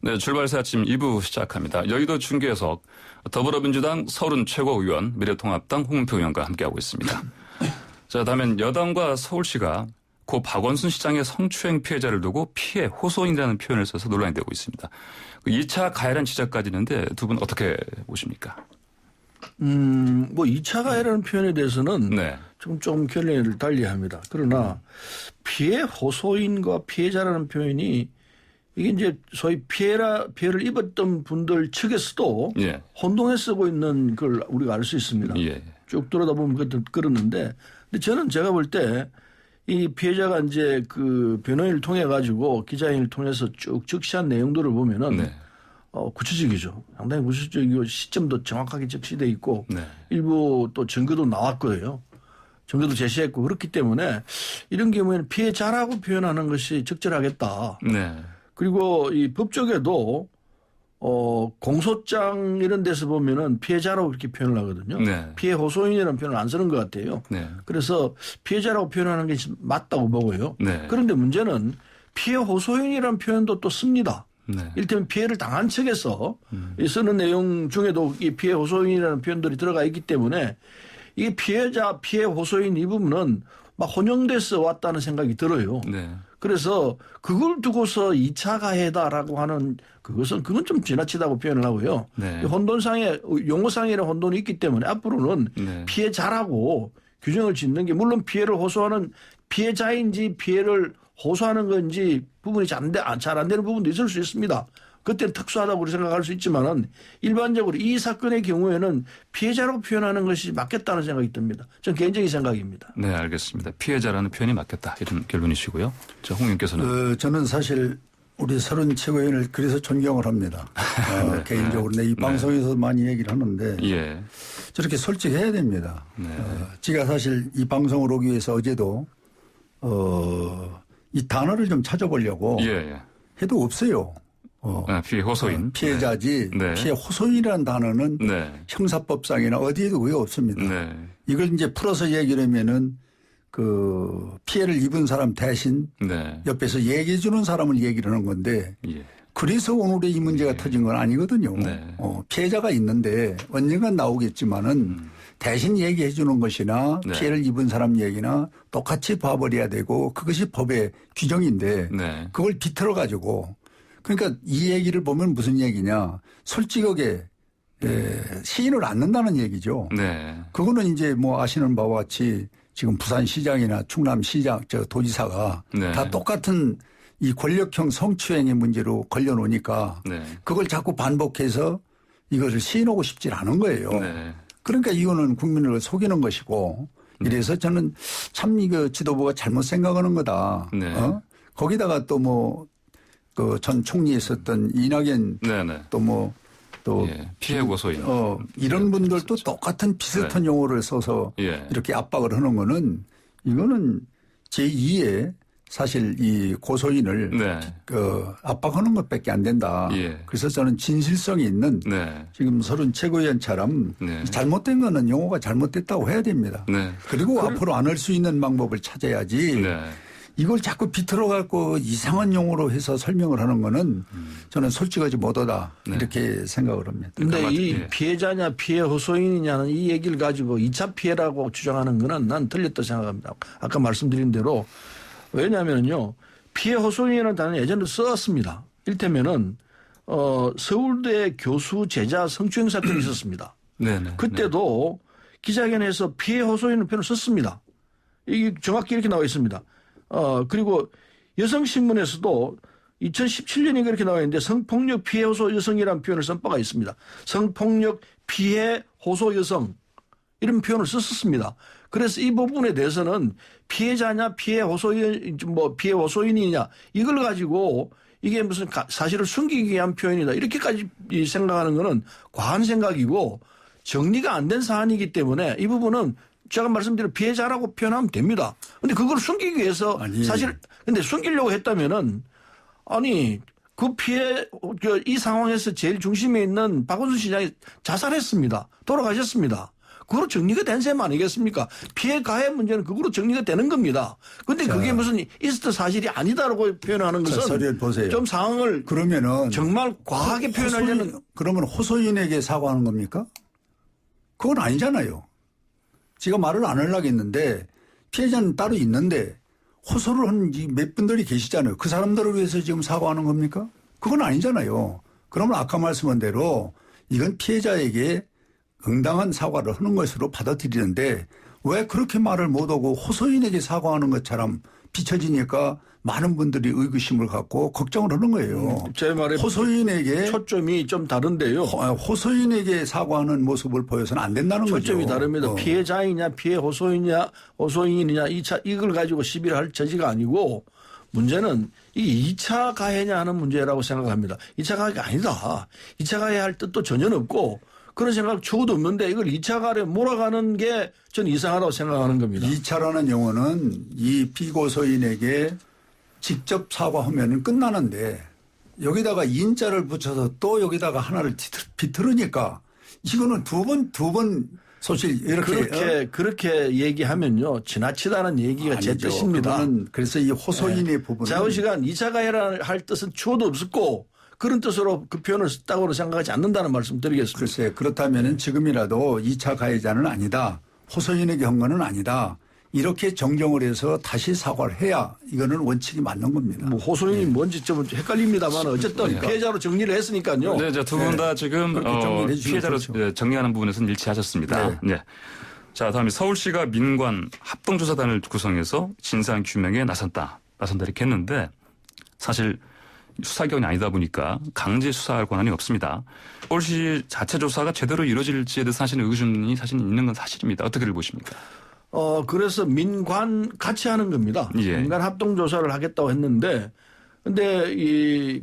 네, 출발새 아침 2부 시작합니다. 여의도 중계석 더불어민주당 서른 최고위원 미래통합당 홍문표 의원과 함께하고 있습니다. 자, 다음엔 여당과 서울시가 고 박원순 시장의 성추행 피해자를 두고 피해 호소인이라는 표현을 써서 논란이 되고 있습니다. 2차 가해라는 지적까지 있는데 두 분 어떻게 보십니까? 뭐 2차 가해라는 표현에 대해서는 네. 좀 견해를 달리합니다. 그러나 피해 호소인과 피해자라는 표현이 이게 이제 소위 피해를 입었던 분들 측에서도 예. 혼동해 쓰고 있는 걸 우리가 알 수 있습니다. 예. 쭉 들여다보면 그렇는데, 근데 저는 제가 볼 때 이 피해자가 이제 그 변호인을 통해 가지고 기자회견을 통해서 쭉 적시한 내용들을 보면은 네. 구체적이죠. 상당히 구체적이고 시점도 정확하게 적시돼 있고 네. 일부 또 증거도 나왔거든요. 증거도 제시했고 그렇기 때문에 이런 경우에는 피해자라고 표현하는 것이 적절하겠다. 네. 그리고 이 법조계도 공소장 이런 데서 보면은 피해자라고 이렇게 표현을 하거든요. 네. 피해 호소인이라는 표현을 안 쓰는 것 같아요. 네. 그래서 피해자라고 표현하는 게 맞다고 보고요. 네. 그런데 문제는 피해 호소인이라는 표현도 또 씁니다. 네. 이를테면 피해를 당한 측에서 쓰는 내용 중에도 이 피해 호소인이라는 표현들이 들어가 있기 때문에 이게 피해자, 피해 호소인 이 부분은 막 혼용돼서 왔다는 생각이 들어요. 네. 그래서 그걸 두고서 2차 가해다라고 하는 그건 좀 지나치다고 표현을 하고요. 네. 혼돈상의 용어상의 혼돈이 있기 때문에 앞으로는 네. 피해자라고 규정을 짓는 게 물론 피해를 호소하는 피해자인지 피해를 호소하는 건지 부분이 잘 안 되는 부분도 있을 수 있습니다. 그때는 특수하다고 생각할 수 있지만은 일반적으로 이 사건의 경우에는 피해자라고 표현하는 것이 맞겠다는 생각이 듭니다. 전 개인적인 생각입니다. 네, 알겠습니다. 피해자라는 표현이 맞겠다 이런 결론이시고요. 자, 홍 의원께서는. 저는 사실 우리 서른 최고위원을 그래서 존경을 합니다. 네. 개인적으로. 근데 이 방송에서 많이 얘기를 하는데 예. 저렇게 솔직해야 됩니다. 네. 제가 사실 이 방송을 오기 위해서 어제도 이 단어를 좀 찾아보려고 예. 해도 없어요. 피해 호소인. 피해자지 네. 피해 호소인이라는 단어는 네. 형사법상이나 어디에도 왜 없습니다. 네. 이걸 이제 풀어서 얘기를 하면은 그 피해를 입은 사람 대신 네. 옆에서 얘기해 주는 사람을 얘기를 하는 건데 예. 그래서 오늘의 이 문제가 터진 건 아니거든요. 네. 피해자가 있는데 언젠간 나오겠지만은 대신 얘기해 주는 것이나 네. 피해를 입은 사람 얘기나 똑같이 봐버려야 되고 그것이 법의 규정인데 네. 그걸 비틀어 가지고 그러니까 이 얘기를 보면 무슨 얘기냐 솔직하게 시인을 않는다는 얘기죠. 네. 그거는 이제 뭐 아시는 바와 같이 지금 부산시장이나 충남시장 도지사가 네. 다 똑같은 이 권력형 성추행의 문제로 걸려놓으니까 네. 그걸 자꾸 반복해서 이것을 시인하고 싶지 않은 거예요. 네. 그러니까 이거는 국민을 속이는 것이고 이래서 저는 참 이거 지도부가 잘못 생각하는 거다. 네. 거기다가 또 뭐 그 전 총리에 있었던 이낙연 네네. 또 예. 피해 고소인. 이런 분들도 똑같은 비슷한 용어를 써서 예. 이렇게 압박을 하는 거는 이거는 제2의 사실 이 고소인을 네. 압박하는 것밖에 안 된다. 예. 그래서 저는 진실성이 있는 네. 지금 서른 최고위원처럼 네. 잘못된 거는 용어가 잘못됐다고 해야 됩니다. 네. 그리고 앞으로 안 할 수 있는 방법을 찾아야지. 네. 이걸 자꾸 비틀어 갖고 이상한 용어로 해서 설명을 하는 거는 저는 솔직하지 못하다 네. 이렇게 생각을 합니다. 근데 이 예. 피해자냐 피해 호소인이냐는 이 얘기를 가지고 2차 피해라고 주장하는 거는 난 틀렸다고 생각합니다. 아까 말씀드린 대로 왜냐하면요. 피해 호소인이라는 단어는 예전에 써왔습니다. 이를테면은 서울대 교수 제자 성추행 사건이 있었습니다. 네네. 그때도 기자회견에서 피해 호소인을 표현을 썼습니다. 이게 정확히 이렇게 나와 있습니다. 그리고 여성신문에서도 2017년인가 이렇게 나와 있는데 성폭력 피해 호소 여성이라는 표현을 쓴 바가 있습니다. 성폭력 피해 호소 여성 이런 표현을 썼습니다. 그래서 이 부분에 대해서는 피해자냐 피해 호소인 피해 호소인이냐 이걸 가지고 이게 무슨 사실을 숨기기 위한 표현이다 이렇게까지 생각하는 거는 과한 생각이고 정리가 안 된 사안이기 때문에 이 부분은 제가 말씀드린 피해자라고 표현하면 됩니다. 근데 그걸 숨기기 위해서 사실 근데 숨기려고 했다면은 아니 그 피해 이 상황에서 제일 중심에 있는 박원순 시장이 자살했습니다. 돌아가셨습니다. 그거로 정리가 된 셈 아니겠습니까? 피해 가해 문제는 그거로 정리가 되는 겁니다. 그런데 그게 무슨 있었던 사실이 아니다라고 표현하는 것은 서류를 보세요. 좀 상황을 그러면은 정말 과하게 표현하려는. 그러면 호소인에게 사과하는 겁니까? 그건 아니잖아요. 제가 말을 안 하려고 했는데 피해자는 따로 있는데 호소를 하는 몇 분들이 계시잖아요. 그 사람들을 위해서 지금 사과하는 겁니까? 그건 아니잖아요. 그러면 아까 말씀한 대로 이건 피해자에게 응당한 사과를 하는 것으로 받아들이는데 왜 그렇게 말을 못하고 호소인에게 사과하는 것처럼 비춰지니까 많은 분들이 의구심을 갖고 걱정을 하는 거예요. 제 말에 호소인에게 초점이 좀 다른데요. 호소인에게 사과하는 모습을 보여서는 안 된다는 거죠. 초점이 다릅니다. 피해자이냐 피해 호소인이냐 이걸 가지고 시비를 할 처지가 아니고 문제는 이게 2차 가해냐 하는 문제라고 생각합니다. 2차 가해가 아니다. 2차 가해할 뜻도 전혀 없고 그런 생각 초도 없는데 이걸 2차 가해에 몰아가는 게 전 이상하다고 생각하는 겁니다. 2차라는 용어는 이 피고소인에게 직접 사과하면 끝나는데 여기다가 인자를 붙여서 또 여기다가 하나를 비틀으니까 이거는 두 번 소실 이렇게 그렇게 얘기하면요 지나치다는 얘기가 제 아니죠. 뜻입니다. 그래서 이 호소인의 부분은 자우시간 2차 가해라 할 뜻은 추호도 없었고 그런 뜻으로 그 표현을 썼다고 생각하지 않는다는 말씀 드리겠습니다. 글쎄 그렇다면 지금이라도 2차 가해자는 아니다. 호소인에게 한 거는 아니다. 이렇게 정정을 해서 다시 사과를 해야 이거는 원칙이 맞는 겁니다. 뭐 호소인이 뭔지 좀 헷갈립니다만 어쨌든 피해자로 정리를 했으니까요. 네, 두 분 다 지금 피해자로 그렇죠. 정리하는 부분에서는 일치하셨습니다. 네. 자, 다음에 서울시가 민관 합동조사단을 구성해서 진상 규명에 나선다 이렇게 했는데 사실 수사기관이 아니다 보니까 강제 수사할 권한이 없습니다. 서울시 자체 조사가 제대로 이루어질지에 대해서 사실은 의구심이 사실 있는 건 사실입니다. 어떻게들 보십니까? 그래서 민관 같이 하는 겁니다. 예. 민관 합동조사를 하겠다고 했는데 근데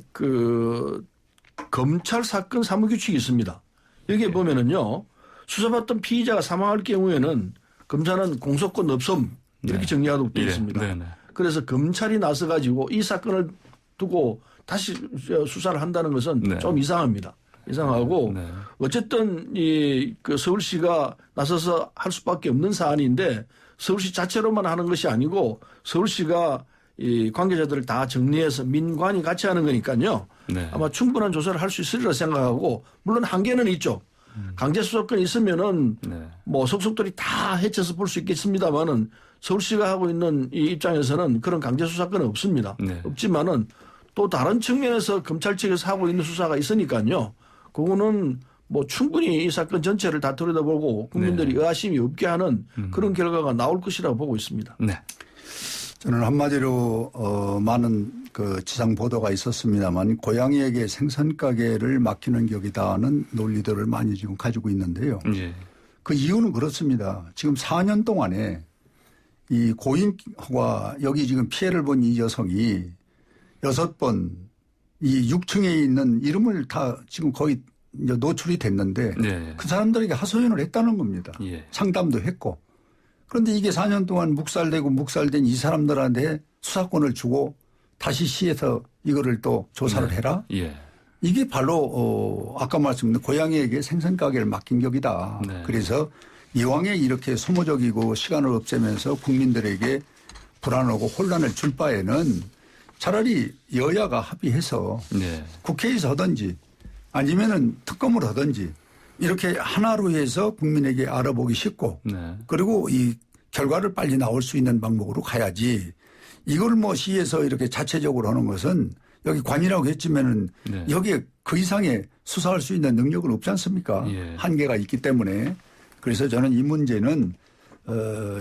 검찰 사건 사무규칙이 있습니다. 여기에 보면은요 수사받던 피의자가 사망할 경우에는 검사는 공소권 없음 이렇게 정리하도록 되어 있습니다. 그래서 검찰이 나서 가지고 이 사건을 두고 다시 수사를 한다는 것은 좀 이상합니다. 이상하고 어쨌든 그 서울시가 나서서 할 수밖에 없는 사안인데 서울시 자체로만 하는 것이 아니고 서울시가 이 관계자들을 다 정리해서 민관이 같이 하는 거니까요. 아마 충분한 조사를 할 수 있으리라 생각하고 물론 한계는 있죠. 강제 수사권이 있으면은 뭐 속속들이 다 헤쳐서 볼 수 있겠습니다만은 서울시가 하고 있는 이 입장에서는 그런 강제 수사권은 없습니다. 없지만은 또 다른 측면에서 검찰 측에서 하고 있는 수사가 있으니까요. 그거는 뭐 충분히 이 사건 전체를 다 들여다보고 국민들이 의아심이 없게 하는 그런 결과가 나올 것이라고 보고 있습니다. 저는 한마디로 많은 그 지상 보도가 있었습니다만 고양이에게 생선 가게를 맡기는 격이다는 논리들을 많이 지금 가지고 있는데요. 그 이유는 그렇습니다. 지금 4년 동안에 이 고인과 여기 지금 피해를 본 이 여성이 6번 이 6층에 있는 이름을 다 지금 거의 이제 노출이 됐는데 그 사람들에게 하소연을 했다는 겁니다. 상담도 했고. 그런데 이게 4년 동안 묵살된 이 사람들한테 수사권을 주고 다시 시에서 이거를 또 조사를 해라. 이게 바로 아까 말씀드린 고양이에게 생선 가게를 맡긴 격이다. 그래서 이왕에 이렇게 소모적이고 시간을 없애면서 국민들에게 불안하고 혼란을 줄 바에는 차라리 여야가 합의해서 국회에서 하든지 아니면은 특검을 하든지 이렇게 하나로 해서 국민에게 알아보기 쉽고 그리고 이 결과를 빨리 나올 수 있는 방법으로 가야지 이걸 뭐 시에서 이렇게 자체적으로 하는 것은 여기 관이라고 했지만은 여기에 그 이상의 수사할 수 있는 능력은 없지 않습니까? 한계가 있기 때문에 그래서 저는 이 문제는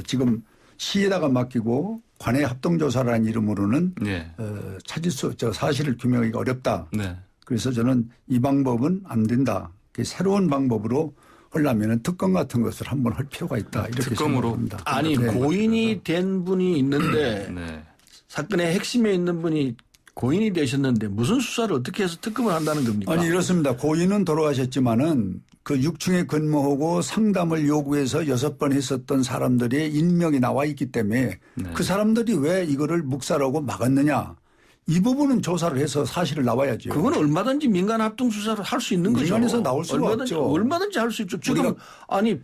지금 시에다가 맡기고 관의 합동조사라는 이름으로는 찾을 사실을 규명하기가 어렵다. 그래서 저는 이 방법은 안 된다. 새로운 방법으로 하려면 특검 같은 것을 한번 할 필요가 있다. 이렇게 생각합니다. 아니 고인이 된 분이 있는데 사건의 핵심에 있는 분이 고인이 되셨는데 무슨 수사를 어떻게 해서 특검을 한다는 겁니까? 아니 이렇습니다. 고인은 돌아가셨지만은 그 6층에 근무하고 상담을 요구해서 6번 했었던 사람들의 인명이 나와 있기 때문에 그 사람들이 왜 이거를 묵살하고 막았느냐. 이 부분은 조사를 해서 사실을 나와야죠. 그건 얼마든지 민간 합동 수사를 할 수 있는 거죠. 민간에서 나올 수가 없죠. 얼마든지 할 수 있죠. 지금 아니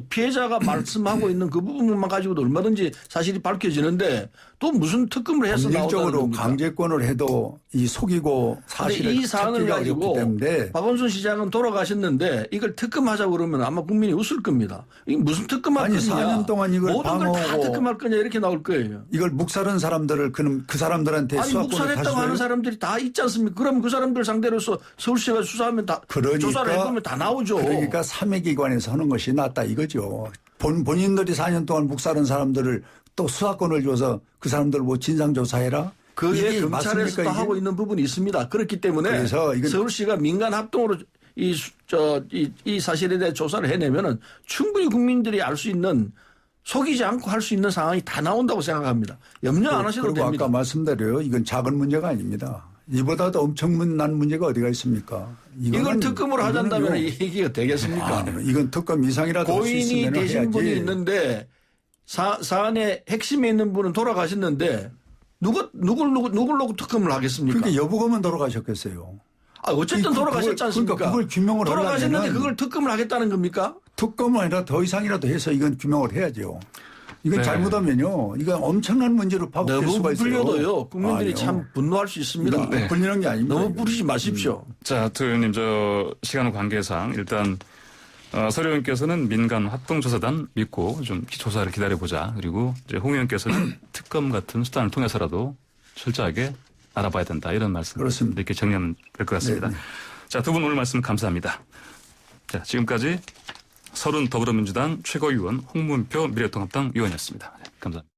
피해자가 말씀하고 있는 그 부분만 가지고도 얼마든지 사실이 밝혀지는데 또 무슨 특검을 해서 나오다는 법률적으로 겁니까? 강제권을 해도 이 속이고 사실을 이 사안을 찾기가 가지고 어렵기 때문에 박원순 시장은 돌아가셨는데 이걸 특검하자고 그러면 아마 국민이 웃을 겁니다. 이게 무슨 특검할 아니, 거냐. 4년 동안 이걸 모든 걸 다 방어하고 특검할 거냐 이렇게 나올 거예요. 이걸 묵살한 사람들을 그 사람들한테 아니 수사권을 다시 묵살했다고 하는 줘요? 사람들이 다 있지 않습니까? 그럼 그 사람들 상대로서 서울시가 수사하면 다 조사를 해보면 다 나오죠. 그러니까 3회 기관에서 하는 것이 낫다 이거죠. 본인들이 4년 동안 묵살한 사람들을 또 수사권을 줘서 그 사람들 뭐 진상조사해라? 그게 이게 검찰에서도 맞습니까, 이게? 하고 있는 부분이 있습니다. 그렇기 때문에 그래서 이건 서울시가 민간 합동으로 이 사실에 대해 조사를 해내면은 충분히 국민들이 알 수 있는 속이지 않고 할 수 있는 상황이 다 나온다고 생각합니다. 염려 안 하셔도 그리고 됩니다. 아까 말씀대로요. 이건 작은 문제가 아닙니다. 이보다도 엄청난 문제가 어디가 있습니까? 이걸 특검으로 하잔다면 이 얘기가 되겠습니까? 이건 특검 이상이라도 할 수 고인이 있으면 되신 해야지. 분이 있는데 사안의 핵심에 있는 분은 돌아가셨는데 누굴 놓고 특검을 하겠습니까? 그러니까 여부검은 돌아가셨겠어요. 어쨌든 돌아가셨지 않습니까? 그러니까 그걸 규명을 돌아가셨는데 하려면 그걸 특검을 하겠다는 겁니까? 특검은 아니라 더 이상이라도 해서 이건 규명을 해야죠. 이건 네. 잘못하면요. 이건 엄청난 문제로 파급될 너무 수가 있어요. 부풀려도요. 국민들이 아니요. 참 분노할 수 있습니다. 이건 네. 불리는 게 아닙니다. 너무 이건. 부리지 마십시오. 자, 두 의원님, 시간 관계상 일단 서 의원께서는 민간 합동조사단 믿고 좀 조사를 기다려보자. 그리고 이제 홍 의원께서는 특검 같은 수단을 통해서라도 철저하게 알아봐야 된다. 이런 말씀. 그렇습니다. 이렇게 정리하면 될 것 같습니다. 네. 자, 두 분 오늘 말씀 감사합니다. 자, 지금까지 서른 더불어민주당 최고위원 홍문표 미래통합당 의원이었습니다. 네, 감사합니다.